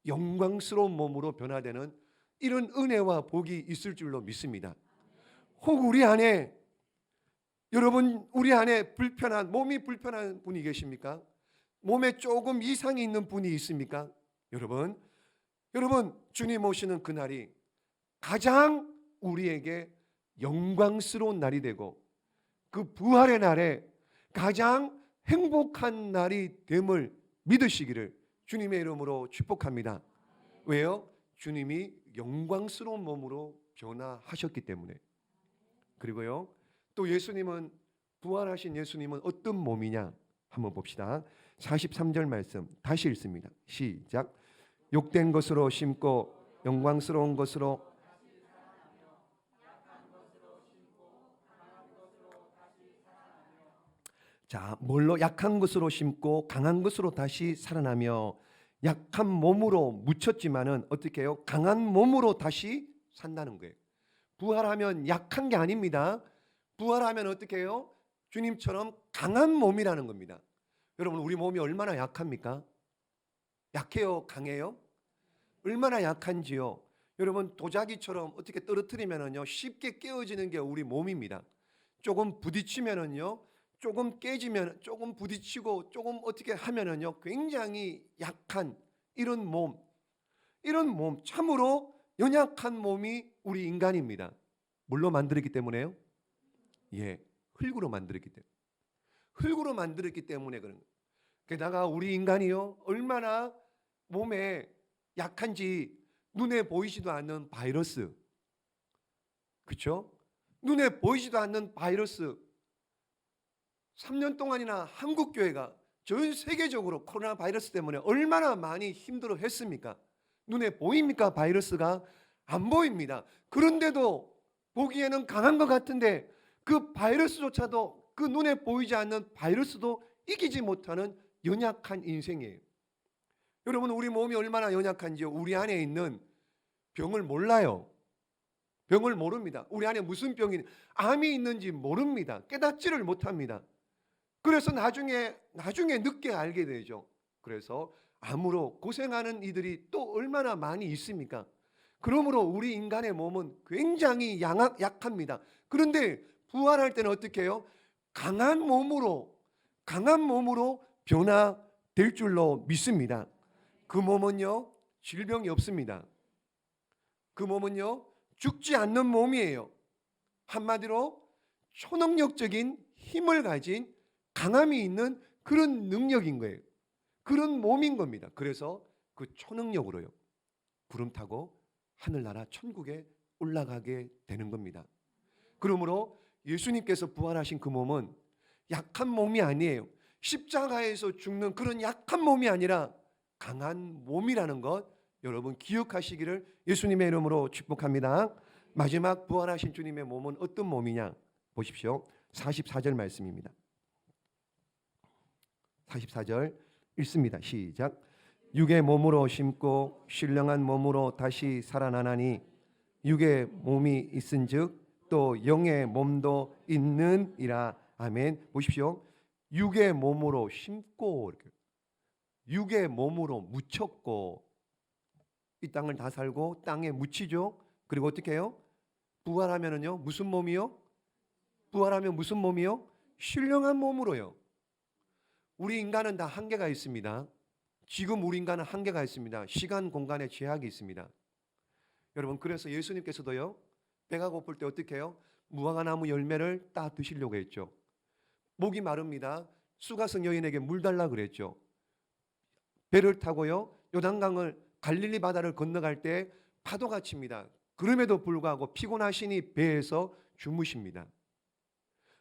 영광스러운 몸으로 변화되는 이런 은혜와 복이 있을 줄로 믿습니다. 혹 우리 안에, 여러분, 우리 안에 몸이 불편한 분이 계십니까? 몸에 조금 이상이 있는 분이 있습니까? 여러분, 주님 오시는 그날이 가장 우리에게 영광스러운 날이 되고 그 부활의 날에 가장 행복한 날이 됨을 믿으시기를 주님의 이름으로 축복합니다. 왜요? 주님이 영광스러운 몸으로 변화하셨기 때문에. 그리고요, 또 예수님은, 부활하신 예수님은 어떤 몸이냐 한번 봅시다. 43절 말씀 다시 읽습니다. 시작. 욕된 것으로 심고 영광스러운 것으로, 자, 뭘로? 약한 것으로 심고 강한 것으로 다시 살아나며, 약한 몸으로 묻혔지만은 어떻게 해요? 강한 몸으로 다시 산다는 거예요. 부활하면 약한 게 아닙니다. 부활하면 어떻게 해요? 주님처럼 강한 몸이라는 겁니다. 여러분, 우리 몸이 얼마나 약합니까? 약해요? 강해요? 얼마나 약한지요? 여러분, 도자기처럼 어떻게 떨어뜨리면은요 쉽게 깨어지는 게 우리 몸입니다. 조금 부딪히면은요, 조금 깨지면, 조금 부딪히고 조금 어떻게 하면은요 굉장히 약한 이런 몸, 참으로 연약한 몸이 우리 인간입니다. 뭘로 만들었기 때문에요? 흙으로 만들었기 때문에. 흙으로 만들었기 때문에 그런 거예요. 게다가 우리 인간이요 얼마나 몸에 약한지 눈에 보이지도 않는 바이러스, 그렇죠? 눈에 보이지도 않는 바이러스, 3년 동안이나 한국 교회가 전 세계적으로 코로나 바이러스 때문에 얼마나 많이 힘들어 했습니까? 눈에 보입니까? 바이러스가 안 보입니다. 그런데도 보기에는 강한 것 같은데 그 바이러스조차도, 그 눈에 보이지 않는 바이러스도 이기지 못하는 연약한 인생이에요. 여러분, 우리 몸이 얼마나 연약한지요? 우리 안에 있는 병을 몰라요. 병을 모릅니다. 우리 안에 무슨 병이, 암이 있는지 모릅니다. 깨닫지를 못합니다. 그래서 나중에 늦게 알게 되죠. 그래서 암으로 고생하는 이들이 또 얼마나 많이 있습니까? 그러므로 우리 인간의 몸은 굉장히 약합니다. 그런데 부활할 때는 어떻게 해요? 강한 몸으로 변화될 줄로 믿습니다. 그 몸은요 질병이 없습니다. 그 몸은요 죽지 않는 몸이에요. 한마디로 초능력적인 힘을 가진 강함이 있는 그런 능력인 거예요. 그런 몸인 겁니다. 그래서 그 초능력으로요 구름 타고 하늘나라 천국에 올라가게 되는 겁니다. 그러므로 예수님께서 부활하신 그 몸은 약한 몸이 아니에요. 십자가에서 죽는 그런 약한 몸이 아니라 강한 몸이라는 것 여러분 기억하시기를 예수님의 이름으로 축복합니다. 마지막 부활하신 주님의 몸은 어떤 몸이냐 보십시오. 44절 말씀입니다. 44절 읽습니다. 시작. 육의 몸으로 심고 신령한 몸으로 다시 살아나나니 육의 몸이 있은즉 또 영의 몸도 있느니라. 아멘. 보십시오. 육의 몸으로 심고, 이렇게 육의 몸으로 묻혔고, 이 땅을 다 살고 땅에 묻히죠. 그리고 어떻게 해요? 부활하면은요 무슨 몸이요? 부활하면 무슨 몸이요? 신령한 몸으로요. 우리 인간은 다 한계가 있습니다. 지금 우리 인간은 한계가 있습니다. 시간, 공간에 제약이 있습니다. 여러분, 그래서 예수님께서도요 배가 고플 때 어떻게 해요? 무화과나무 열매를 따 드시려고 했죠. 목이 마릅니다. 수가성 여인에게 물 달라 그랬죠. 배를 타고요, 요단강을 갈릴리 바다를 건너갈 때 파도가 칩니다. 그럼에도 불구하고 피곤하시니 배에서 주무십니다.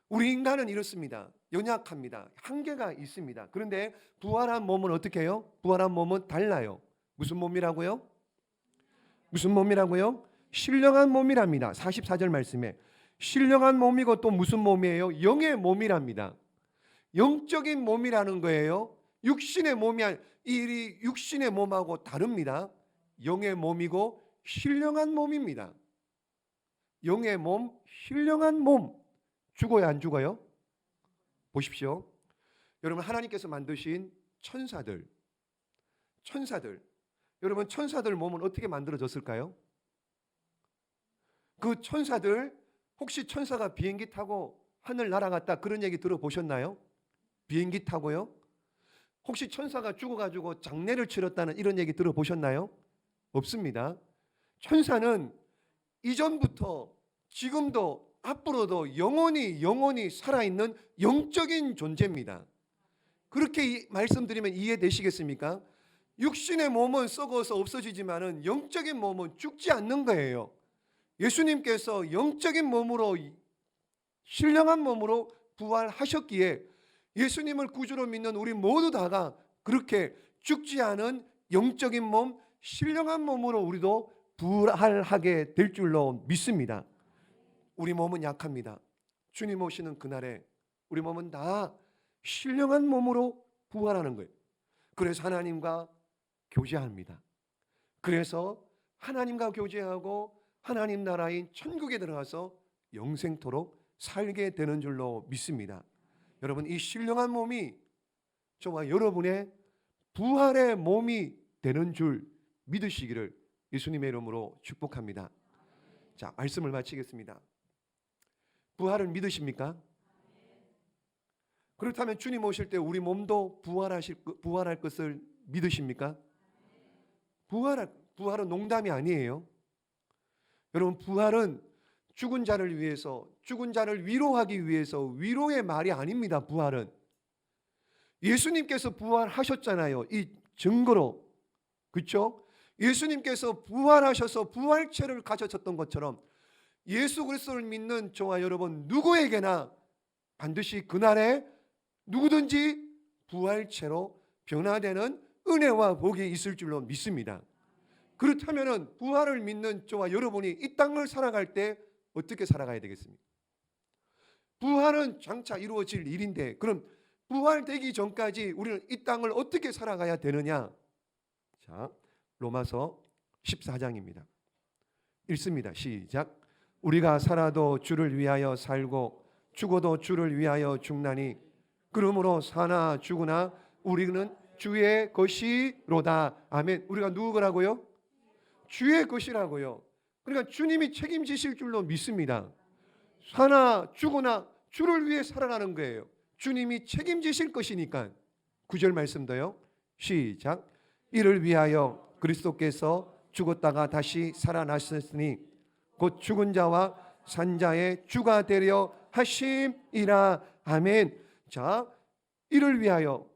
우리 인간은 이렇습니다. 연약합니다. 한계가 있습니다. 그런데 부활한 몸은 어떻게 해요? 부활한 몸은 달라요. 무슨 몸이라고요? 무슨 몸이라고요? 신령한 몸이랍니다. 44절 말씀에 신령한 몸이고 또 무슨 몸이에요? 영의 몸이랍니다. 영적인 몸이라는 거예요. 육신의 몸이 이 육신의 몸하고 다릅니다. 영의 몸이고 신령한 몸입니다. 영의 몸, 신령한 몸. 죽어요, 안 죽어요? 보십시오. 여러분, 하나님께서 만드신 천사들, 여러분, 천사들 몸은 어떻게 만들어졌을까요? 그 천사들, 혹시 천사가 비행기 타고 하늘 날아갔다 그런 얘기 들어보셨나요? 비행기 타고요? 혹시 천사가 죽어가지고 장례를 치렀다는 이런 얘기 들어보셨나요? 없습니다. 천사는 이전부터 지금도 앞으로도 영원히 살아있는 영적인 존재입니다. 그렇게 말씀드리면 이해되시겠습니까? 육신의 몸은 썩어서 없어지지만은 영적인 몸은 죽지 않는 거예요. 예수님께서 영적인 몸으로, 신령한 몸으로 부활하셨기에 예수님을 구주로 믿는 우리 모두 다가 그렇게 죽지 않은 영적인 몸, 신령한 몸으로 우리도 부활하게 될 줄로 믿습니다. 우리 몸은 약합니다. 주님 오시는 그날에 우리 몸은 다 신령한 몸으로 부활하는 거예요. 그래서 하나님과 교제합니다. 그래서 하나님과 교제하고 하나님 나라인 천국에 들어가서 영생토록 살게 되는 줄로 믿습니다. 여러분, 이 신령한 몸이 저와 여러분의 부활의 몸이 되는 줄 믿으시기를 예수님의 이름으로 축복합니다. 자, 말씀을 마치겠습니다. 부활을 믿으십니까? 그렇다면 주님 오실 때 우리 몸도 부활할 것을 믿으십니까? 부활은 농담이 아니에요. 여러분, 부활은 죽은 자를 위해서, 죽은 자를 위로하기 위해서 위로의 말이 아닙니다. 부활은 예수님께서 부활하셨잖아요. 이 증거로, 그렇죠? 예수님께서 부활하셔서 부활체를 가졌었던 것처럼 예수 그리스도를 믿는 저와 여러분 누구에게나 반드시 그날에 누구든지 부활체로 변화되는 은혜와 복이 있을 줄로 믿습니다. 그렇다면 부활을 믿는 저와 여러분이 이 땅을 살아갈 때 어떻게 살아가야 되겠습니까? 부활은 장차 이루어질 일인데 그럼 부활되기 전까지 우리는 이 땅을 어떻게 살아가야 되느냐? 자, 로마서 14장입니다. 읽습니다. 시작. 우리가 살아도 주를 위하여 살고 죽어도 주를 위하여 죽나니 그러므로 사나 죽으나 우리는 주의 것이로다. 아멘. 우리가 누구 거라고요? 주의 것이라고요. 그러니까 주님이 책임지실 줄로 믿습니다. 사나 죽으나 주를 위해 살아가는 거예요. 주님이 책임지실 것이니까. 9절 말씀도요. 시작. 이를 위하여 그리스도께서 죽었다가 다시 살아나셨으니 곧 죽은 자와 산 자의 주가 되려 하심이라. 아멘. 자, 이를 위하여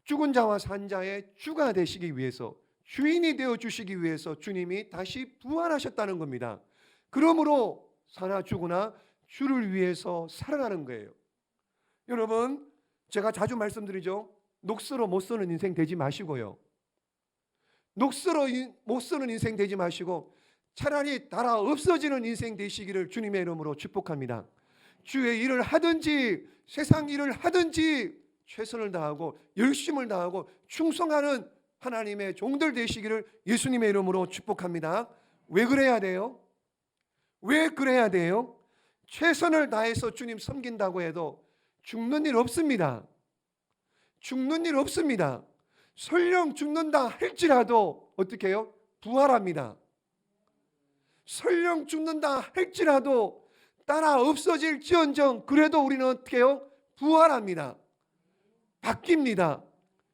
죽은 자와 산 자의 주가 되시기 위해서, 주인이 되어 주시기 위해서 주님이 다시 부활하셨다는 겁니다. 그러므로 사나 죽으나 주를 위해서 살아가는 거예요. 여러분, 제가 자주 말씀드리죠. 녹슬어 못 쓰는 인생 되지 마시고요. 녹슬어 못 쓰는 인생 되지 마시고 차라리 달아 없어지는 인생 되시기를 주님의 이름으로 축복합니다. 주의 일을 하든지 세상 일을 하든지 최선을 다하고 열심을 다하고 충성하는 하나님의 종들 되시기를 예수님의 이름으로 축복합니다. 왜 그래야 돼요? 왜 그래야 돼요? 최선을 다해서 주님 섬긴다고 해도 죽는 일 없습니다. 죽는 일 없습니다. 설령 죽는다 할지라도 어떻게 해요? 부활합니다. 설령 죽는다 할지라도 따라 없어질지언정 그래도 우리는 어떻게 해요? 부활합니다. 바뀝니다.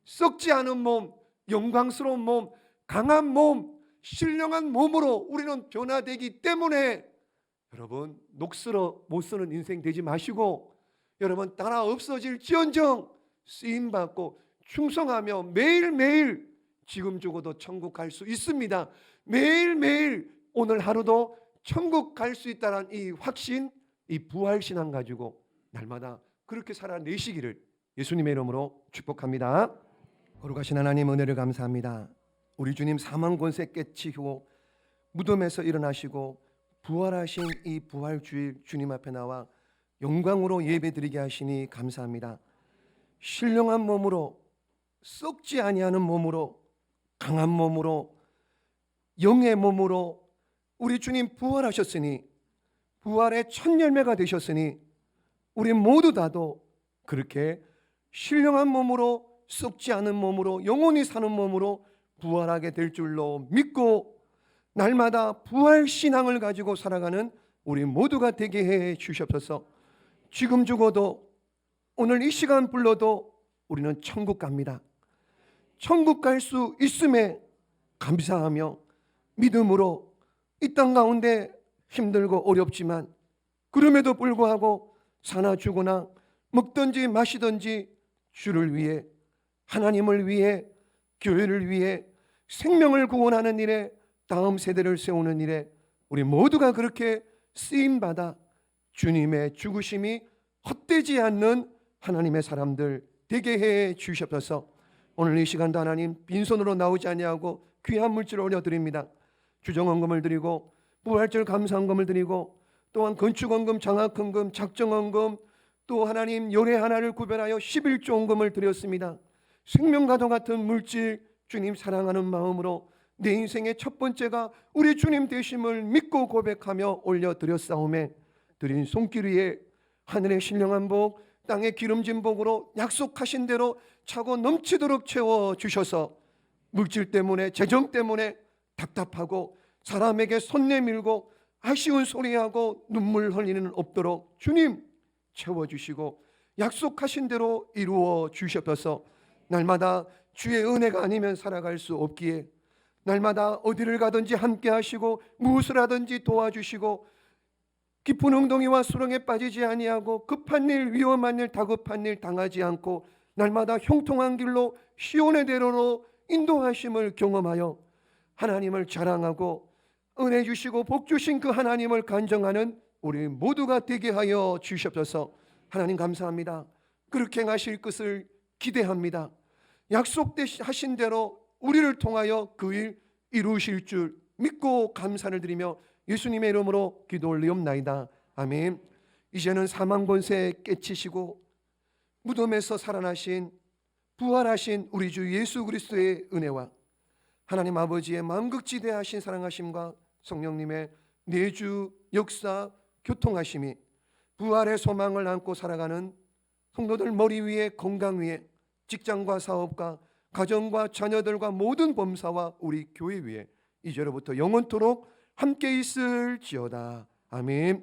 썩지 않은 몸, 영광스러운 몸, 강한 몸, 신령한 몸으로 우리는 변화되기 때문에 여러분 녹슬어 못 쓰는 인생 되지 마시고 여러분 따라 없어질지언정 쓰임받고 충성하며 매일매일 지금 죽어도 천국 갈 수 있습니다. 매일매일 오늘 하루도 천국 갈 수 있다는 이 확신, 이 부활신앙 가지고 날마다 그렇게 살아내시기를 예수님의 이름으로 축복합니다. 거룩하신 하나님 은혜를 감사합니다. 우리 주님 사망 권세 깨치고 무덤에서 일어나시고 부활하신 이 부활주일 주님 앞에 나와 영광으로 예배드리게 하시니 감사합니다. 신령한 몸으로 썩지 아니하는 몸으로 강한 몸으로 영의 몸으로 우리 주님 부활하셨으니 부활의 첫 열매가 되셨으니 우리 모두 다도 그렇게 신령한 몸으로 썩지 않은 몸으로 영원히 사는 몸으로 부활하게 될 줄로 믿고 날마다 부활 신앙을 가지고 살아가는 우리 모두가 되게 해 주시옵소서. 지금 죽어도 오늘 이 시간 불러도 우리는 천국 갑니다. 천국 갈 수 있음에 감사하며 믿음으로 이 땅 가운데 힘들고 어렵지만 그럼에도 불구하고 사나 죽으나 먹든지 마시든지 주를 위해 하나님을 위해 교회를 위해 생명을 구원하는 일에 다음 세대를 세우는 일에 우리 모두가 그렇게 쓰임받아 주님의 죽으심이 헛되지 않는 하나님의 사람들 되게 해 주시옵소서. 오늘 이 시간도 하나님 빈손으로 나오지 아니하고 귀한 물질을 올려드립니다. 주정헌금을 드리고 부활절 감사헌금을 드리고 또한 건축헌금, 장학헌금, 작정헌금 또 하나님 요래 하나를 구별하여 11조헌금을 드렸습니다. 생명과도 같은 물질 주님 사랑하는 마음으로 내 인생의 첫 번째가 우리 주님 되심을 믿고 고백하며 올려드렸사오매 드린 손길 위에 하늘의 신령한 복 땅의 기름진 복으로 약속하신 대로 차고 넘치도록 채워주셔서 물질 때문에 재정 때문에 답답하고 사람에게 손 내밀고 아쉬운 소리하고 눈물 흘리는 없도록 주님 채워주시고 약속하신 대로 이루어 주시옵소서. 날마다 주의 은혜가 아니면 살아갈 수 없기에 날마다 어디를 가든지 함께 하시고 무엇을 하든지 도와주시고 깊은 웅덩이와 수렁에 빠지지 아니하고 급한 일 위험한 일 다급한 일 당하지 않고 날마다 형통한 길로 시온의 대로로 인도하심을 경험하여 하나님을 자랑하고 은혜 주시고 복 주신 그 하나님을 간정하는 우리 모두가 되게 하여 주시옵소서. 하나님 감사합니다. 그렇게 행하실 것을 기대합니다. 약속하신 대로 우리를 통하여 그 일 이루실 줄 믿고 감사를 드리며 예수님의 이름으로 기도 올리옵나이다. 아멘. 이제는 사망 권세 깨치시고 무덤에서 살아나신 부활하신 우리 주 예수 그리스도의 은혜와 하나님 아버지의 만극지대하신 사랑하심과 성령님의 내주 역사 교통하심이 부활의 소망을 안고 살아가는 성도들 머리 위에 건강 위에 직장과 사업과 가정과 자녀들과 모든 범사와 우리 교회 위에 이제로부터 영원토록 함께 있을지어다. 아멘.